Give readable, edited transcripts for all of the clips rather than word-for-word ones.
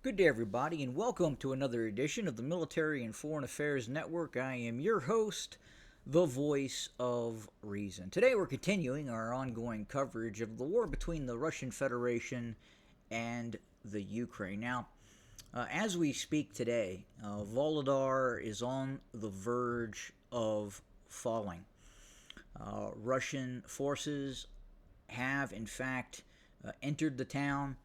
Good day, everybody, and welcome to another edition of the Military and Foreign Affairs Network. I am your host, the voice of reason. Today, we're continuing our ongoing coverage of the war between the Russian Federation and the Ukraine. Now, as we speak today, Vuhledar is on the verge of falling. Russian forces have, in fact, entered the town.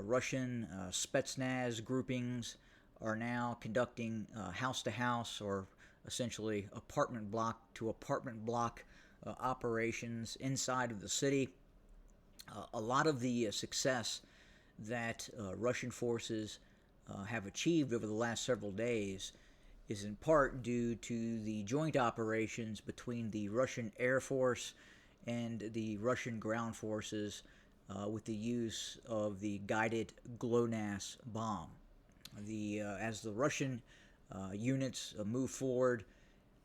Russian Spetsnaz groupings are now conducting house to house, or essentially apartment block to apartment block operations inside of the city. A lot of the success that Russian forces have achieved over the last several days is in part due to the joint operations between the Russian Air Force and the Russian ground forces with the use of the guided GLONASS bomb. As the Russian units move forward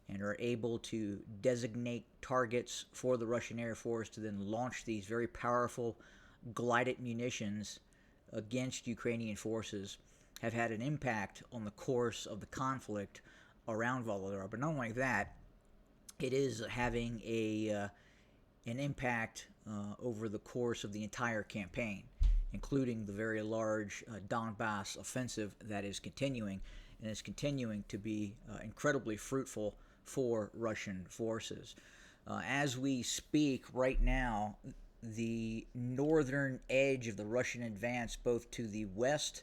and are able to designate targets for the Russian Air Force to then launch these very powerful glided munitions against Ukrainian forces, have had an impact on the course of the conflict around Vuhledar. But not only that, it is having an impact over the course of the entire campaign, including the very large Donbass offensive that is continuing, and is continuing to be incredibly fruitful for Russian forces. As we speak right now, the northern edge of the Russian advance, both to the west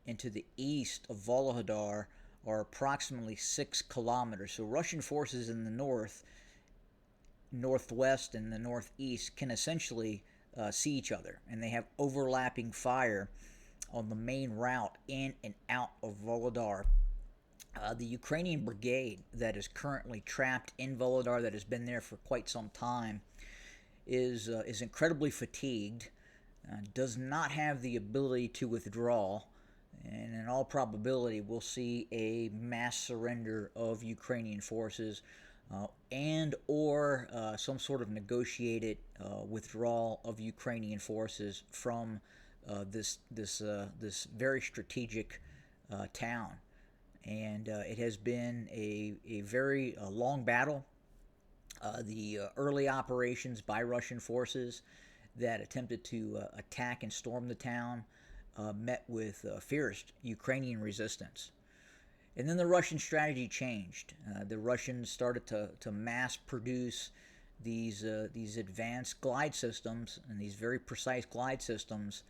and to the east of Vuhledar, are approximately 6 kilometers. So Russian forces in the northwest and the northeast can essentially see each other, and they have overlapping fire on the main route in and out of Vuhledar. The Ukrainian brigade that is currently trapped in Vuhledar, that has been there for quite some time, is incredibly fatigued, does not have the ability to withdraw, and in all probability we'll see a mass surrender of Ukrainian forces and or some sort of negotiated withdrawal of Ukrainian forces from this very strategic town. And it has been a very long battle. The early operations by Russian forces that attempted to attack and storm the town met with fierce Ukrainian resistance. And then the Russian strategy changed. The Russians started to mass produce these advanced glide systems, and these very precise glide systems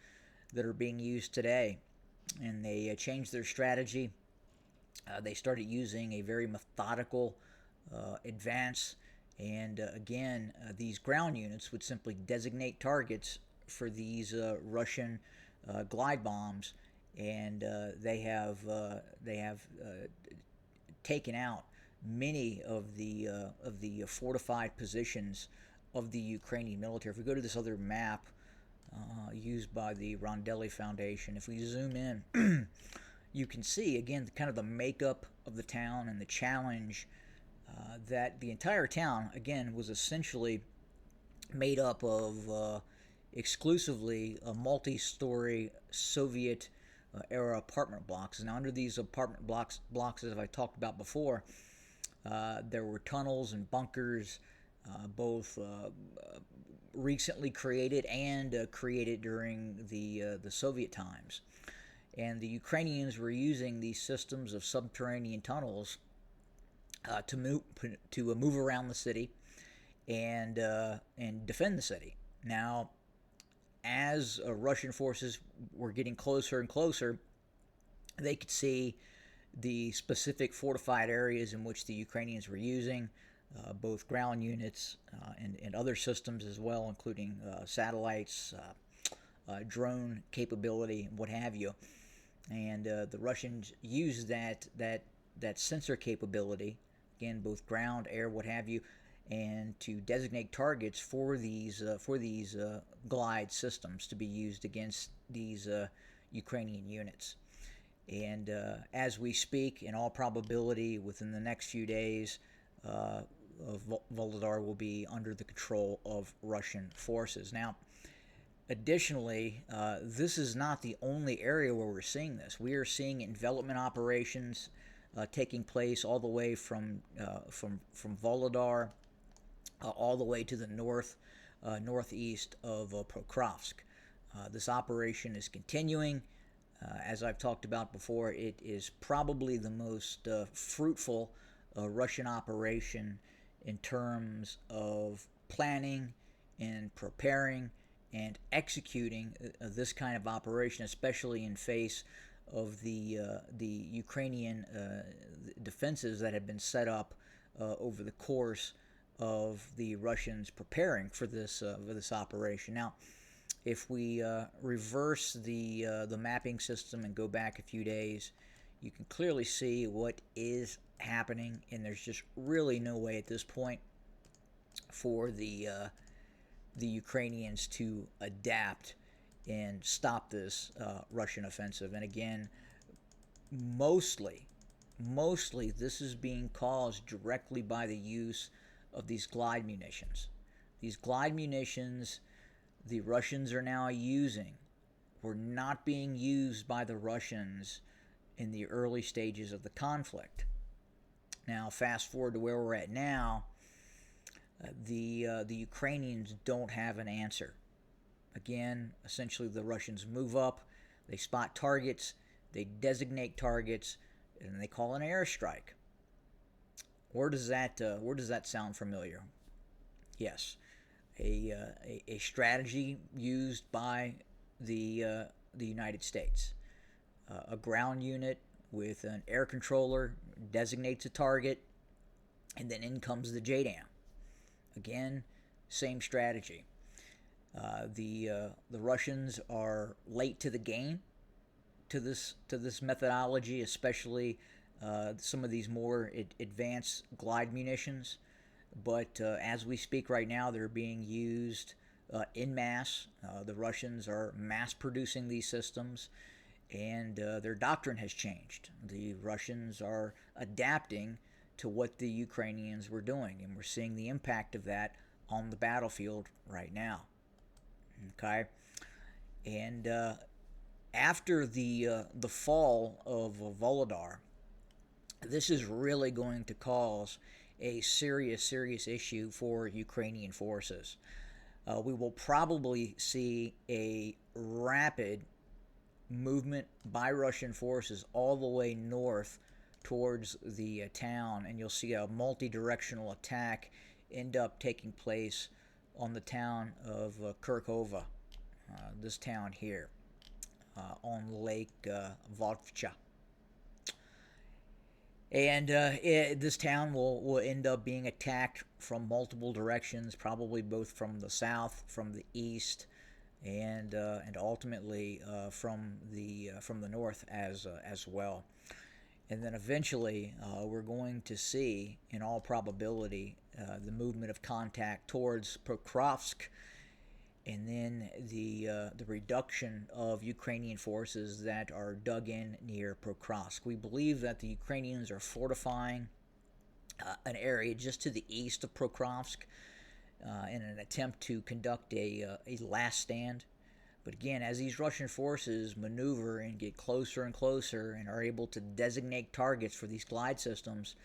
that are being used today. And they changed their strategy. They started using a very methodical advance. And again, these ground units would simply designate targets for these Russian glide bombs, and they have taken out many of the fortified positions of the Ukrainian military. If we go to this other map used by the Rondelli Foundation, if we zoom in, you can see again kind of the makeup of the town and the challenge that the entire town again was essentially made up of exclusively multi-story Soviet era apartment blocks. Now, under these apartment blocks, as I talked about before, there were tunnels and bunkers, both recently created and created during the Soviet times. And the Ukrainians were using these systems of subterranean tunnels to move around the city and defend the city. Now, as Russian forces were getting closer and closer, they could see the specific fortified areas in which the Ukrainians were using, both ground units and other systems as well, including satellites, drone capability, what have you. And the Russians used that sensor capability, again, both ground, air, what have you, and to designate targets for these glide systems to be used against these Ukrainian units. And as we speak, in all probability, within the next few days, Vuhledar will be under the control of Russian forces. Now, Additionally, this is not the only area where we're seeing this. We are seeing envelopment operations taking place all the way from Vuhledar all the way to the northeast of Pokrovsk. This operation is continuing. As I've talked about before, it is probably the most fruitful Russian operation in terms of planning and preparing and executing this kind of operation, especially in face of the Ukrainian defenses that have been set up over the course of the Russians preparing for this operation. Now, if we reverse the mapping system and go back a few days, you can clearly see what is happening, and there's just really no way at this point for the Ukrainians to adapt and stop this Russian offensive. And again, mostly this is being caused directly by the use of these glide munitions. These glide munitions the Russians are now using were not being used by the Russians in the early stages of the conflict. Now, fast forward to where we're at now, the Ukrainians don't have an answer. Again, essentially the Russians move up, they spot targets, they designate targets, and they call an airstrike. Where does that sound familiar? Yes, a strategy used by the United States. A ground unit with an air controller designates a target, and then in comes the JDAM. Again, same strategy. The Russians are late to the game to this methodology, especially some of these more advanced glide munitions. But as we speak right now, they're being used en masse. The Russians are mass producing these systems, and their doctrine has changed. The Russians are adapting to what the Ukrainians were doing, and we're seeing the impact of that on the battlefield right now. Okay, and after the fall of Vuhledar, this is really going to cause a serious issue for Ukrainian forces. We will probably see a rapid movement by Russian forces all the way north towards the town, and you'll see a multi-directional attack end up taking place on the town of Kirkova, this town here, on Lake Vodvcha. And this town will end up being attacked from multiple directions, probably both from the south, from the east, and ultimately from the north as well. And then eventually we're going to see, in all probability, the movement of contact towards Pokrovsk, and then the reduction of Ukrainian forces that are dug in near Pokrovsk. We believe that the Ukrainians are fortifying an area just to the east of Pokrovsk in an attempt to conduct a last stand. But again, as these Russian forces maneuver and get closer and closer and are able to designate targets for these glide systems,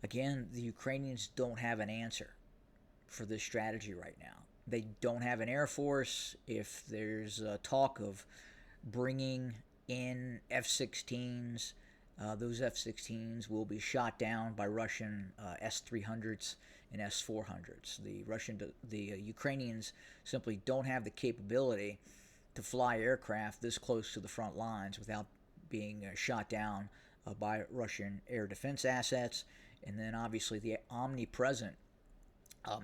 again, the Ukrainians don't have an answer for this strategy right now. They don't have an air force. If there's talk of bringing in F-16s, those F-16s will be shot down by Russian S-300s and S-400s. The Ukrainians simply don't have the capability to fly aircraft this close to the front lines without being shot down by Russian air defense assets, and then obviously the omnipresent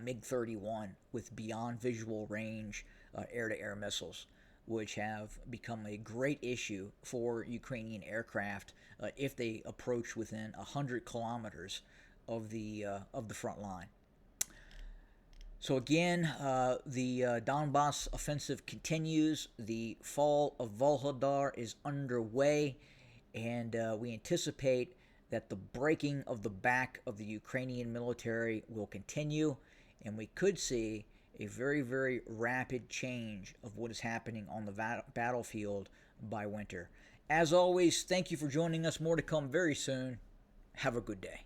MiG-31 with beyond visual range air-to-air missiles, which have become a great issue for Ukrainian aircraft if they approach within 100 kilometers of the front line. So again, the Donbass offensive continues. The fall of Vuhledar is underway, and we anticipate that the breaking of the back of the Ukrainian military will continue, and we could see a very, very rapid change of what is happening on the battlefield by winter. As always, thank you for joining us. More to come very soon. Have a good day.